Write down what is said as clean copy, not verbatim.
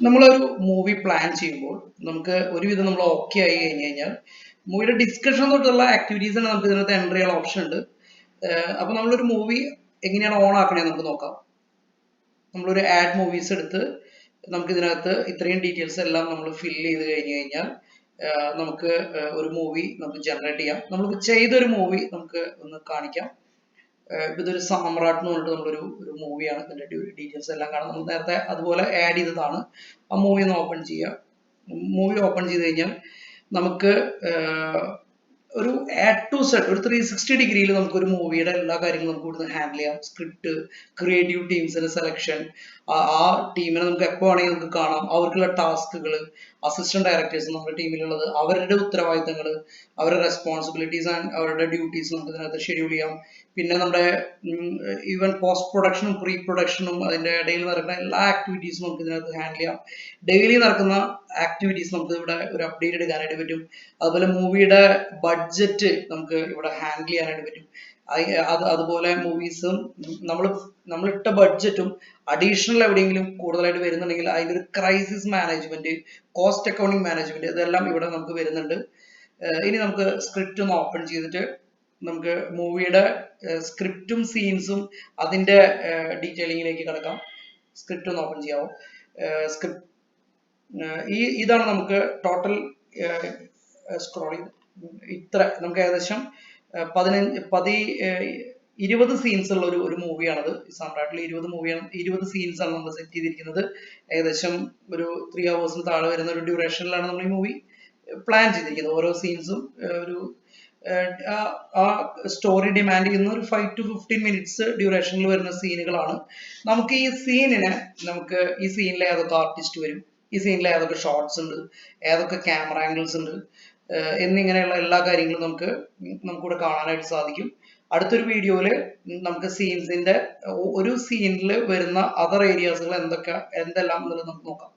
നമ്മളൊരു movie plan ചെയ്യുമ്പോൾ നമുക്ക് ഒരുവിധം നമ്മൾ ഓക്കെ ആയി കഴിഞ്ഞ് കഴിഞ്ഞാൽ മൂവിയുടെ ഡിസ്കഷൻ തൊട്ടുള്ള ആക്ടിവിറ്റീസിന് നമുക്ക് ഇതിനകത്ത് എൻ്റർ ചെയ്യാൻ ഓപ്ഷൻ ഉണ്ട്. അപ്പൊ നമ്മളൊരു മൂവി എങ്ങനെയാണ് ഓൺ ആക്കണേ നമുക്ക് നോക്കാം. നമ്മളൊരു ആഡ് മൂവീസ് എടുത്ത് നമുക്ക് ഇതിനകത്ത് ഇത്രയും ഡീറ്റെയിൽസ് എല്ലാം നമ്മൾ ഫില്ല് ചെയ്ത് കഴിഞ്ഞ് കഴിഞ്ഞാൽ നമുക്ക് ഒരു മൂവി നമുക്ക് ജനറേറ്റ് ചെയ്യാം. നമ്മൾ ചെയ്തൊരു മൂവി നമുക്ക് ഒന്ന് കാണിക്കാം. ഇതൊരു സാമ്രാട്ട് എന്ന് പറഞ്ഞിട്ട് ഒരു മൂവിയാണ്. ഇതിന്റെ ഡീറ്റെയിൽസ് എല്ലാം കാണാം. നമ്മൾ നേരത്തെ അതുപോലെ ആഡ് ചെയ്തതാണ്. ആ മൂവി ഒന്ന് ഓപ്പൺ ചെയ്യാം. മൂവി ഓപ്പൺ ചെയ്ത് കഴിഞ്ഞാൽ നമുക്ക് ഒരു A to Z ഒരു 360 ഡിഗ്രിയിൽ നമുക്ക് ഒരു മൂവിയുടെ എല്ലാ കാര്യങ്ങളും നമുക്ക് ഇവിടുന്ന് ഹാൻഡിൽ ചെയ്യാം. സ്ക്രിപ്റ്റ്, ക്രിയേറ്റീവ് ടീംസിന്റെ സെലക്ഷൻ, ആ ടീമിനെ നമുക്ക് എപ്പോ വേണമെങ്കിൽ നമുക്ക് കാണാം. അവർക്കുള്ള ടാസ്കുകൾ, അസിസ്റ്റന്റ് ഡയറക്ടേഴ്സ് നമ്മുടെ ടീമിലുള്ളത്, അവരുടെ ഉത്തരവാദിത്തങ്ങൾ, അവരുടെ റെസ്പോൺസിബിലിറ്റീസ് ആൻഡ് അവരുടെ ഡ്യൂട്ടീസ് നമുക്ക് ഇതിനകത്ത് ഷെഡ്യൂൾ ചെയ്യാം. പിന്നെ നമ്മുടെ ഈവൻ പോസ്റ്റ് പ്രൊഡക്ഷനും പ്രീ പ്രൊഡക്ഷനും അതിന്റെ ഇടയിൽ നടക്കുന്ന എല്ലാ ആക്ടിവിറ്റീസും നമുക്ക് ഇതിനകത്ത് ഹാൻഡിൽ ചെയ്യാം. ഡെയിലി നടക്കുന്ന ആക്ടിവിറ്റീസ് നമുക്ക് ഇവിടെ ഒരു അപ്ഡേറ്റ് എടുക്കാനായിട്ട് പറ്റും. അതുപോലെ മൂവിയുടെ ബഡ്ജറ്റ് നമുക്ക് ഇവിടെ ഹാൻഡിൽ ചെയ്യാനായിട്ട് പറ്റും. അതുപോലെ മൂവീസും നമ്മളിട്ട ബഡ്ജറ്റും അഡീഷണൽ എവിടെയെങ്കിലും കൂടുതലായിട്ട് വരുന്നുണ്ടെങ്കിൽ അതിന്റെ ഒരു crisis management, cost accounting management, ഇതെല്ലാം ഇവിടെ നമുക്ക് വരുന്നുണ്ട്. ഇനി നമുക്ക് സ്ക്രിപ്റ്റ് ഒന്ന് ഓപ്പൺ ചെയ്തിട്ട് നമുക്ക് മൂവിയുടെ സ്ക്രിപ്റ്റും സീൻസും അതിന്റെ ഡീറ്റെയിലിങ്ങിലേക്ക് കിടക്കാം. സ്ക്രിപ്റ്റ് ഒന്ന് ഓപ്പൺ ചെയ്യാവോ? സ്ക്രിപ്റ്റ് ഇതാണ് നമുക്ക് ടോട്ടൽ സ്ക്രോൾ ചെയ്ത് ഇത്ര നമുക്ക് ഏകദേശം 20 സീൻസ് ഉള്ള ഒരു മൂവിയാണത്. സാമ്രാട്ടിൽ 20 സീൻസ് ആണ് നമ്മൾ സെറ്റ് ചെയ്തിരിക്കുന്നത്. ഏകദേശം ഒരു 3 hours താഴെ വരുന്ന ഒരു ഡ്യൂറേഷനിലാണ് നമ്മൾ ഈ മൂവി പ്ലാൻ ചെയ്തിരിക്കുന്നത്. ഓരോ സീൻസും ഒരു ആ സ്റ്റോറി ഡിമാൻഡ് ചെയ്യുന്ന ഒരു 5 to 15 minutes ഡ്യൂറേഷനിൽ വരുന്ന സീനുകളാണ്. നമുക്ക് ഈ സീനിൽ ഏതൊക്കെ ആർട്ടിസ്റ്റ് വരും, ഈ സീനിൽ ഏതൊക്കെ ഷോർട്സ് ഉണ്ട്, ഏതൊക്കെ ക്യാമറ ആംഗിൾസ് ഉണ്ട് എന്നിങ്ങനെയുള്ള എല്ലാ കാര്യങ്ങളും നമുക്കിവിടെ കാണാനായിട്ട് സാധിക്കും. അടുത്തൊരു വീഡിയോയിൽ നമുക്ക് ഒരു സീനിൽ വരുന്ന അതർ ഏരിയാസുകൾ എന്തെല്ലാം എന്നുള്ളത് നമുക്ക് നോക്കാം.